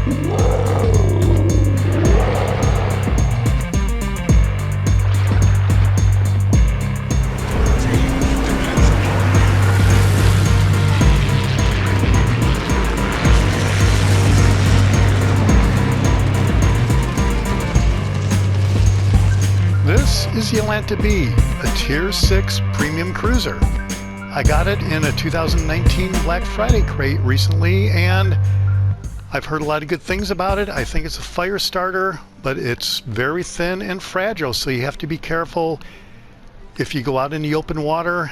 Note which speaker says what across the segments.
Speaker 1: This is the Atlanta B, a Tier 6 premium cruiser. I got it in a 2019 Black Friday crate recently, and I've heard a lot of good things about it. I think it's a fire starter, but it's very thin and fragile, so you have to be careful. If you go out in the open water,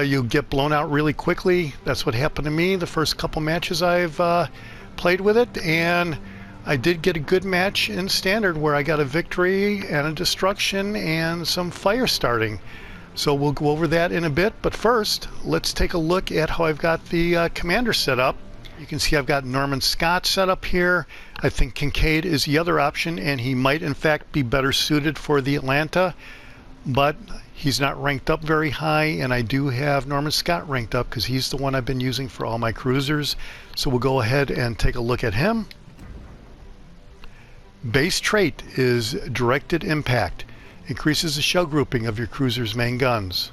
Speaker 1: you'll get blown out really quickly. That's what happened to me the first couple matches I've played with it, and I did get a good match in Standard where I got a victory and a destruction and some fire starting. So we'll go over that in a bit, but first let's take a look at how I've got the commander set up. You can see I've got Norman Scott set up here. I think Kincaid is the other option, and he might in fact be better suited for the Atlanta, but he's not ranked up very high, and I do have Norman Scott ranked up because he's the one I've been using for all my cruisers. So we'll go ahead and take a look at him. Base trait is Directed Impact. Increases the shell grouping of your cruiser's main guns.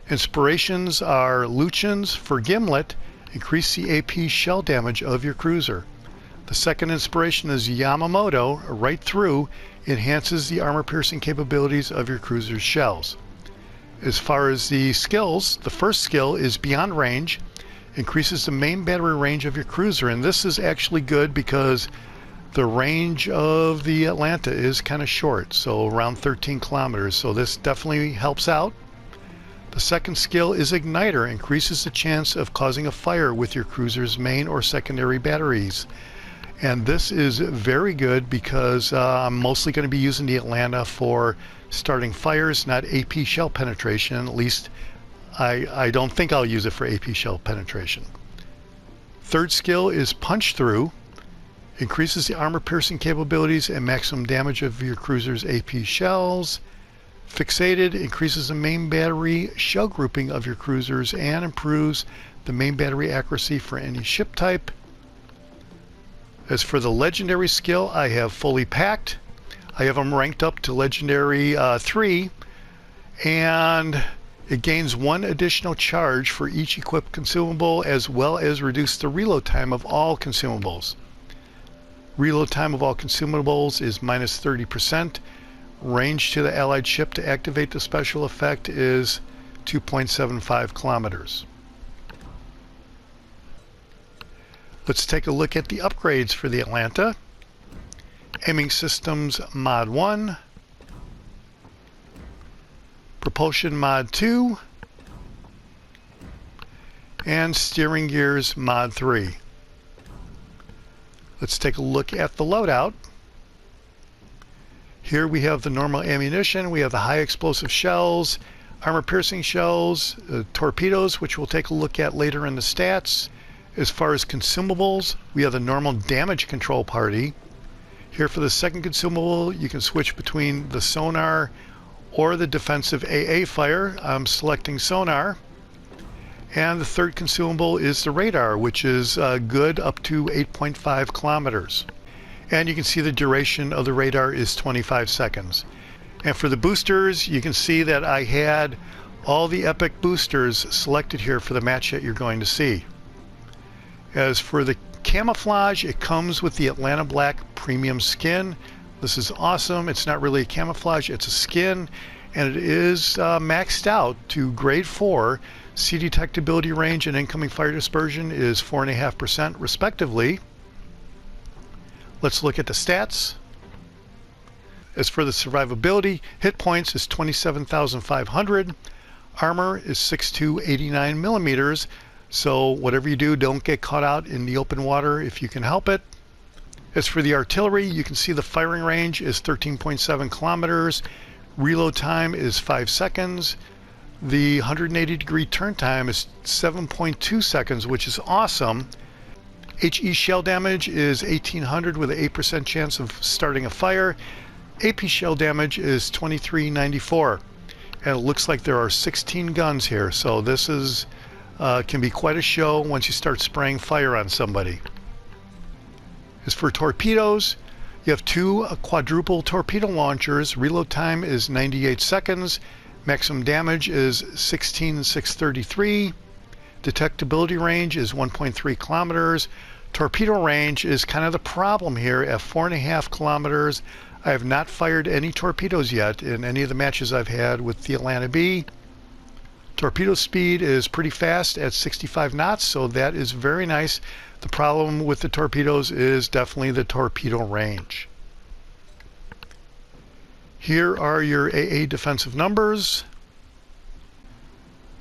Speaker 1: Inspirations are Lucian's for Gimlet. Increase the AP shell damage of your cruiser. The second inspiration is Yamamoto, Right Through. Enhances the armor-piercing capabilities of your cruiser's shells. As far as the skills, the first skill is Beyond Range. Increases the main battery range of your cruiser, and this is actually good because the range of the Atlanta is kind of short, so around 13 kilometers, so this definitely helps out. The second skill is Igniter. Increases the chance of causing a fire with your cruiser's main or secondary batteries. And this is very good because I'm mostly going to be using the Atlanta for starting fires, not AP shell penetration. At least I don't think I'll use it for AP shell penetration. Third skill is Punch Through. Increases the armor-piercing capabilities and maximum damage of your cruiser's AP shells. Fixated increases the main battery shell grouping of your cruisers and improves the main battery accuracy for any ship type. As for the legendary skill, I have Fully Packed. I have them ranked up to Legendary 3, and it gains 1 additional charge for each equipped consumable, as well as reduce the reload time of all consumables. Reload time of all consumables is minus 30%. Range to the allied ship to activate the special effect is 2.75 kilometers. Let's take a look at the upgrades for the Atlanta. Aiming Systems Mod 1. Propulsion Mod 2. And Steering Gears Mod 3. Let's take a look at the loadout. Here we have the normal ammunition, we have the high explosive shells, armor-piercing shells, torpedoes, which we'll take a look at later in the stats. As far as consumables, we have the normal damage control party. Here for the second consumable, you can switch between the sonar or the defensive AA fire. I'm selecting sonar. And the third consumable is the radar, which is good up to 8.5 kilometers. And you can see the duration of the radar is 25 seconds. And for the boosters, you can see that I had all the epic boosters selected here for the match that you're going to see. As for the camouflage, it comes with the Atlanta Black premium skin. This is awesome. It's not really a camouflage, it's a skin, and it is maxed out to grade 4. Sea detectability range and incoming fire dispersion is 4.5% respectively. Let's look at the stats. As for the survivability, hit points is 27,500. Armor is 6'2", 89 millimeters. So whatever you do, don't get caught out in the open water if you can help it. As for the artillery, you can see the firing range is 13.7 kilometers. Reload time is 5 seconds. The 180-degree turn time is 7.2 seconds, which is awesome. HE shell damage is 1,800 with an 8% chance of starting a fire. AP shell damage is 2394. And it looks like there are 16 guns here, so this is can be quite a show once you start spraying fire on somebody. As for torpedoes, you have two quadruple torpedo launchers. Reload time is 98 seconds. Maximum damage is 16,633. Detectability range is 1.3 kilometers. Torpedo range is kind of the problem here at 4.5 kilometers. I have not fired any torpedoes yet in any of the matches I've had with the Atlanta B. Torpedo speed is pretty fast at 65 knots, so that is very nice. The problem with the torpedoes is definitely the torpedo range. Here are your AA defensive numbers.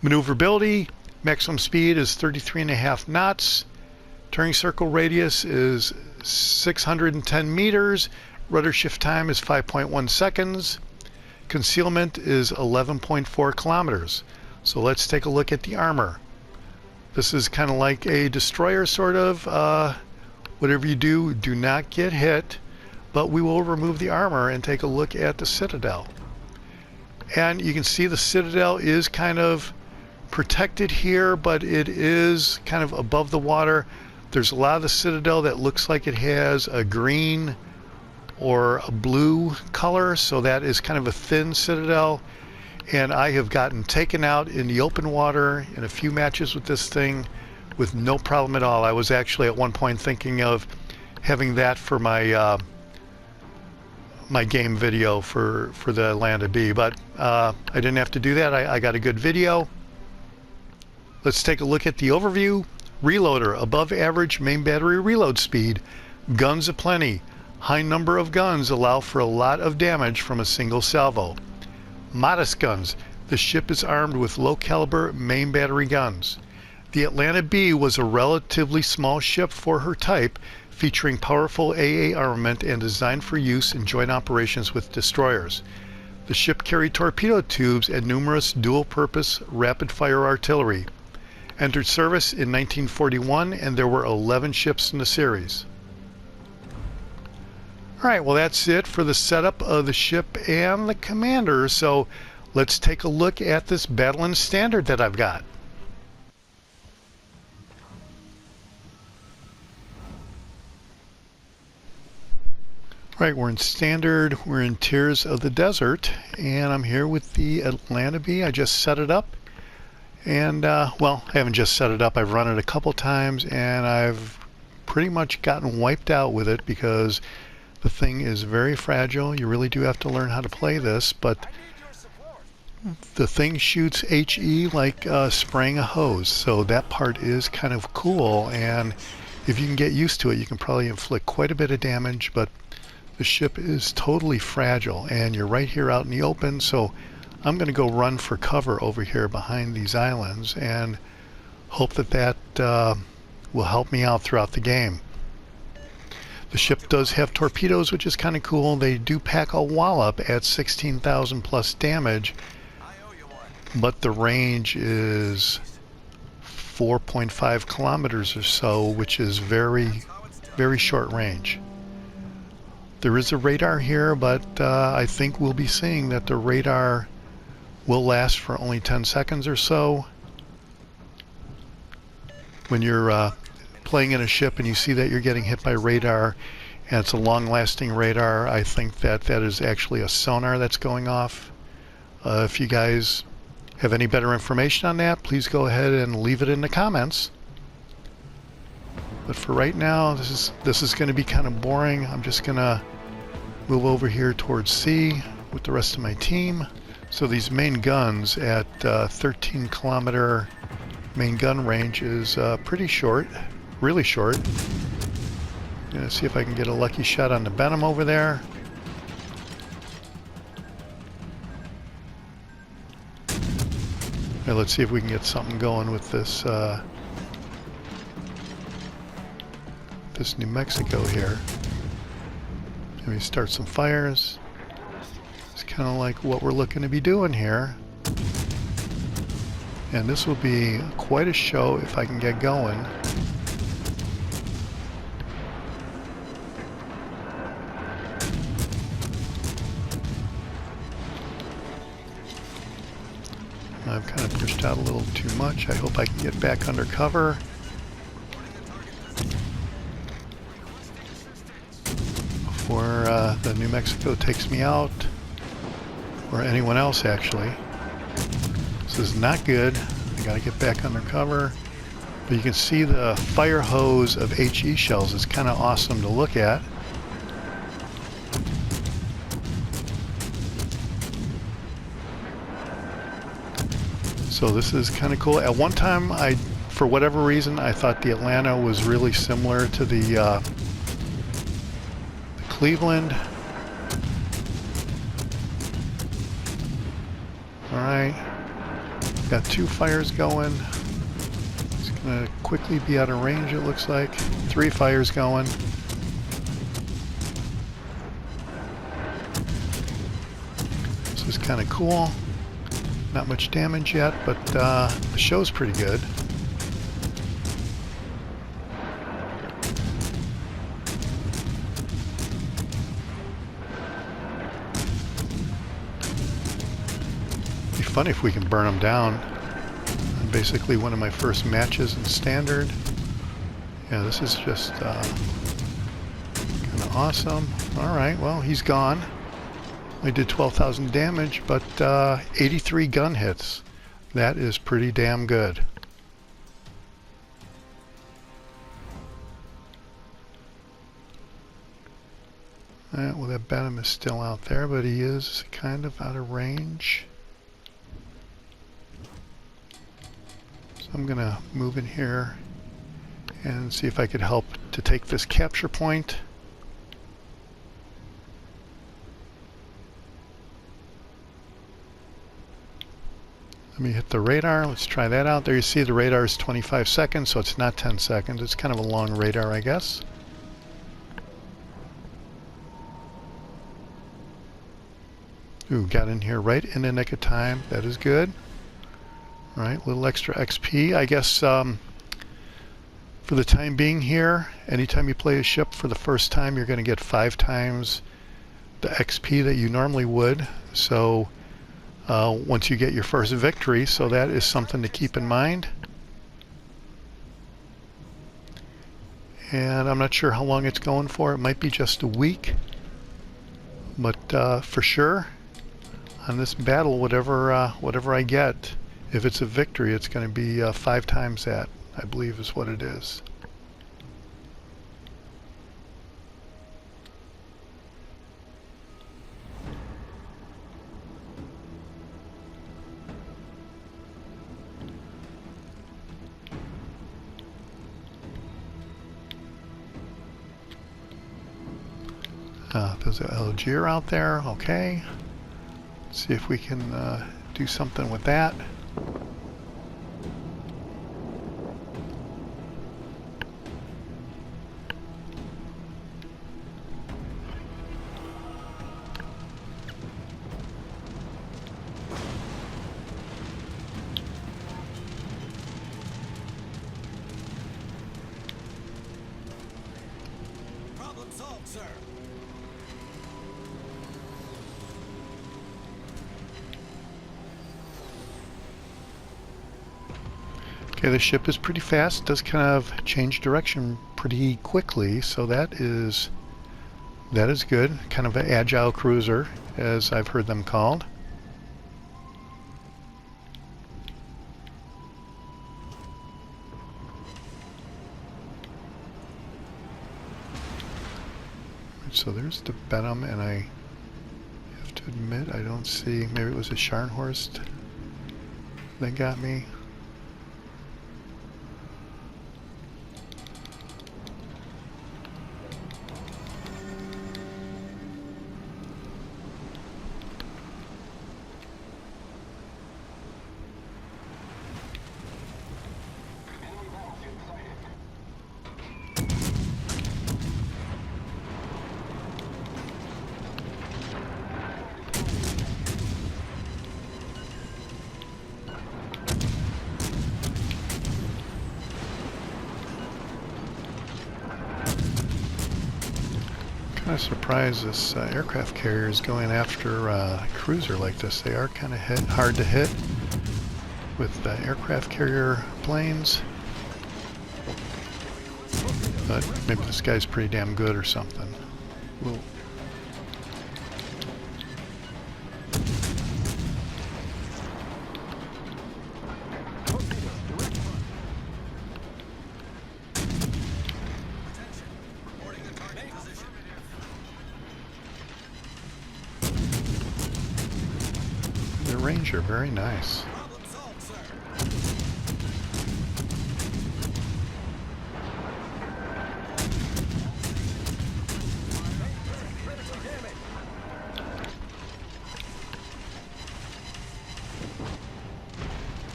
Speaker 1: Maneuverability, maximum speed is 33.5 knots. Turning circle radius is 610 meters. Rudder shift time is 5.1 seconds. Concealment is 11.4 kilometers. So let's take a look at the armor. This is kind of like a destroyer, sort of. Whatever you do, do not get hit. But we will remove the armor and take a look at the Citadel. And you can see the Citadel is kind of protected here, but it is kind of above the water. There's a lot of the Citadel that looks like it has a green or a blue color, so that is kind of a thin Citadel. And I have gotten taken out in the open water in a few matches with this thing with no problem at all. I was actually at one point thinking of having that for my my game video for the Atlanta B, but I didn't have to do that. I got a good video. Let's take a look at the overview. Reloader, above average main battery reload speed. Guns aplenty. High number of guns allow for a lot of damage from a single salvo. Modest guns. The ship is armed with low caliber main battery guns. The Atlanta B was a relatively small ship for her type, featuring powerful AA armament and designed for use in joint operations with destroyers. The ship carried torpedo tubes and numerous dual-purpose rapid-fire artillery. Entered service in 1941, and there were 11 ships in the series. Alright, well that's it for the setup of the ship and the commander, so let's take a look at this Battle in Standard that I've got. Right, we're in Standard, we're in Tears of the Desert, and I'm here with the Atlanta B. I just set it up, and well, I haven't just set it up, I've run it a couple times, and I've pretty much gotten wiped out with it because the thing is very fragile. You really do have to learn how to play this, but the thing shoots HE like spraying a hose, so that part is kind of cool, and if you can get used to it, you can probably inflict quite a bit of damage, but the ship is totally fragile, and you're right here out in the open, so I'm going to go run for cover over here behind these islands and hope that that will help me out throughout the game. The ship does have torpedoes, which is kind of cool. They do pack a wallop at 16,000 plus damage, but the range is 4.5 kilometers or so, which is very, very short range. There is a radar here, but I think we'll be seeing that the radar will last for only 10 seconds or so. When you're playing in a ship and you see that you're getting hit by radar and it's a long-lasting radar, I think that that is actually a sonar that's going off. If you guys have any better information on that, please go ahead and leave it in the comments. But for right now, this is going to be kind of boring. I'm just going to move over here towards C with the rest of my team. So these main guns at 13 kilometer main gun range is pretty short, really short. I'm going to see if I can get a lucky shot on the Benham over there. Now let's see if we can get something going with this this New Mexico here. Let me start some fires. It's kind of like what we're looking to be doing here. And this will be quite a show if I can get going. I've kind of pushed out a little too much. I hope I can get back under cover. before the New Mexico takes me out, or anyone else actually. This is not good. I gotta get back under cover. But you can see the fire hose of HE shells. It's kind of awesome to look at. So this is kind of cool. At one time, for whatever reason, I thought the Atlanta was really similar to the Cleveland. All right, got 2 fires going. It's gonna quickly be out of range, it looks like. 3 fires going. This is kind of cool. Not much damage yet, but the show's pretty good. It'd be funny if we can burn them down. Basically one of my first matches in Standard. Yeah, this is just kind of awesome. Alright, well, he's gone. I did 12,000 damage, but 83 gun hits. That is pretty damn good. Well, that Benham is still out there, but he is kind of out of range. So I'm going to move in here and see if I could help to take this capture point. Let me hit the radar. Let's try that out. There you see the radar is 25 seconds, so it's not 10 seconds. It's kind of a long radar, I guess. Ooh, got in here right in the nick of time. That is good. All right, a little extra XP. I guess for the time being here, anytime you play a ship for the first time, you're going to get 5 times the XP that you normally would. So once you get your first victory, so that is something to keep in mind. And I'm not sure how long it's going for. It might be just a week, but for sure on this battle, whatever I get, if it's a victory, it's going to be 5 times that, I believe is what it is. There's an Algier out there. Okay. Let's see if we can do something with that.
Speaker 2: Problem solved, sir.
Speaker 1: Okay, the ship is pretty fast. It does kind of change direction pretty quickly, so that is good. Kind of an agile cruiser, as I've heard them called. So there's the Benham, and I have to admit I don't see, maybe it was a Scharnhorst that got me. Kind of surprised this aircraft carrier is going after a cruiser like this. They are kind of hard to hit with aircraft carrier planes, but maybe this guy's pretty damn good or something. we'll the Ranger, very nice.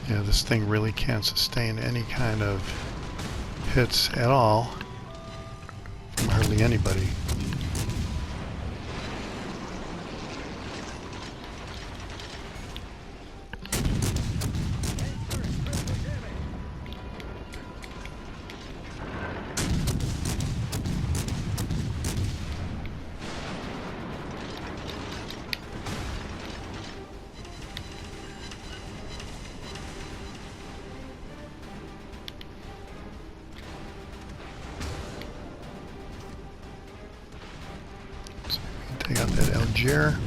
Speaker 1: Yeah, this thing really can't sustain any kind of hits at all from hardly anybody. Take out that Algier.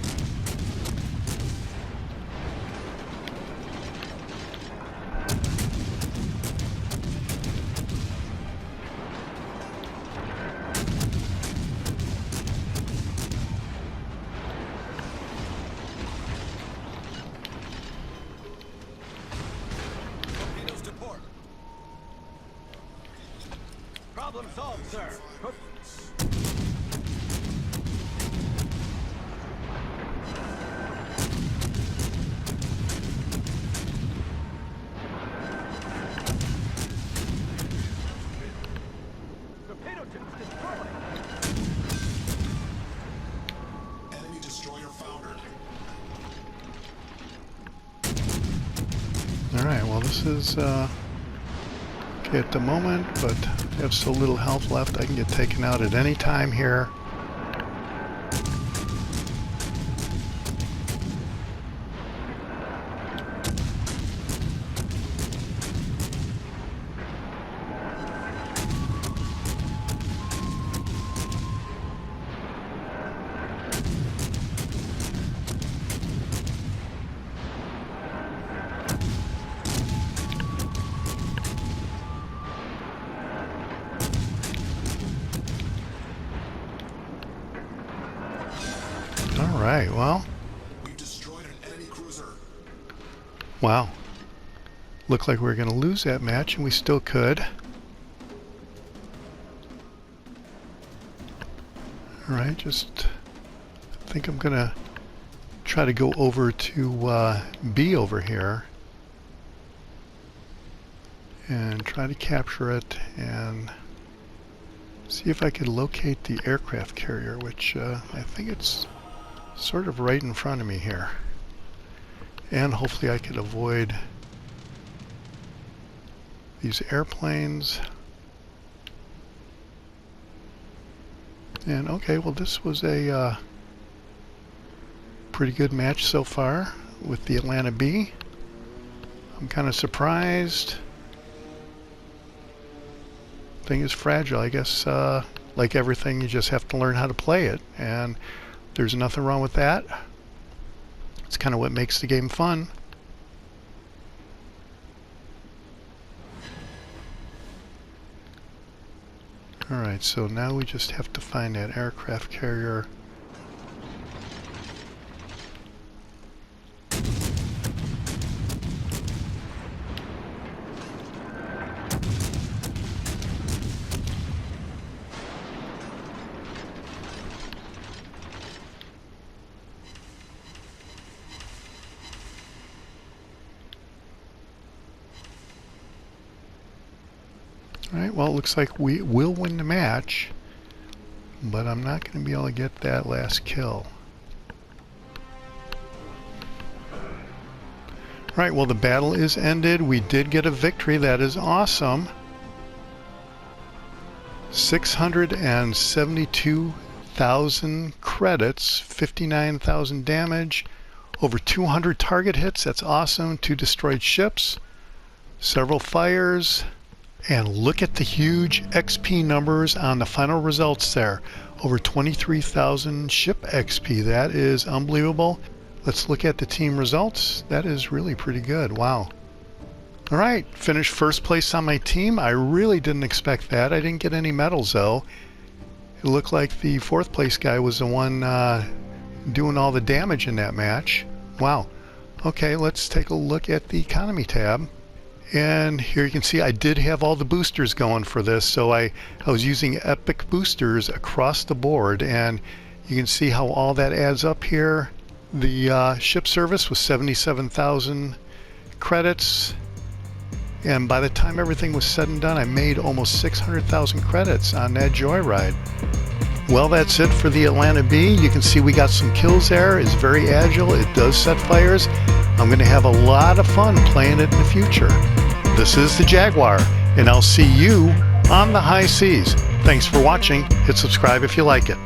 Speaker 2: Torpedoes to port. Problem solved, sir.
Speaker 1: Alright, well this is okay at the moment, but I have so little health left I can get taken out at any time here. Alright, well.
Speaker 2: We destroyed an enemy cruiser.
Speaker 1: Wow. Looked like we were going to lose that match, and we still could. Alright, just I think I'm going to try to go over to B over here and try to capture it and see if I could locate the aircraft carrier, which I think it's sort of right in front of me here. And hopefully I could avoid these airplanes. And okay, well this was a pretty good match so far with the Atlanta B. I'm kind of surprised. Thing is fragile, I guess. Like everything, you just have to learn how to play it, and there's nothing wrong with that. It's kind of what makes the game fun. Alright, so now we just have to find that aircraft carrier. Alright, well it looks like we will win the match, but I'm not going to be able to get that last kill. Alright, well the battle is ended. We did get a victory. That is awesome. 672,000 credits, 59,000 damage, over 200 target hits. That's awesome. 2 destroyed ships, several fires. And look at the huge XP numbers on the final results there. Over 23,000 ship XP. That is unbelievable. Let's look at the team results. That is really pretty good. Wow. All right, finished first place on my team. I really didn't expect that. I didn't get any medals though. It looked like the fourth place guy was the one doing all the damage in that match. Wow. Okay, let's take a look at the economy tab. And here you can see I did have all the boosters going for this, so I was using epic boosters across the board, and you can see how all that adds up here. The ship service was 77,000 credits, and by the time everything was said and done, I made almost 600,000 credits on that joyride. Well, that's it for the Atlanta Bee. You can see we got some kills there. It's very agile. It does set fires. I'm going to have a lot of fun playing it in the future. This is the Jaguar, and I'll see you on the high seas. Thanks for watching. Hit subscribe if you like it.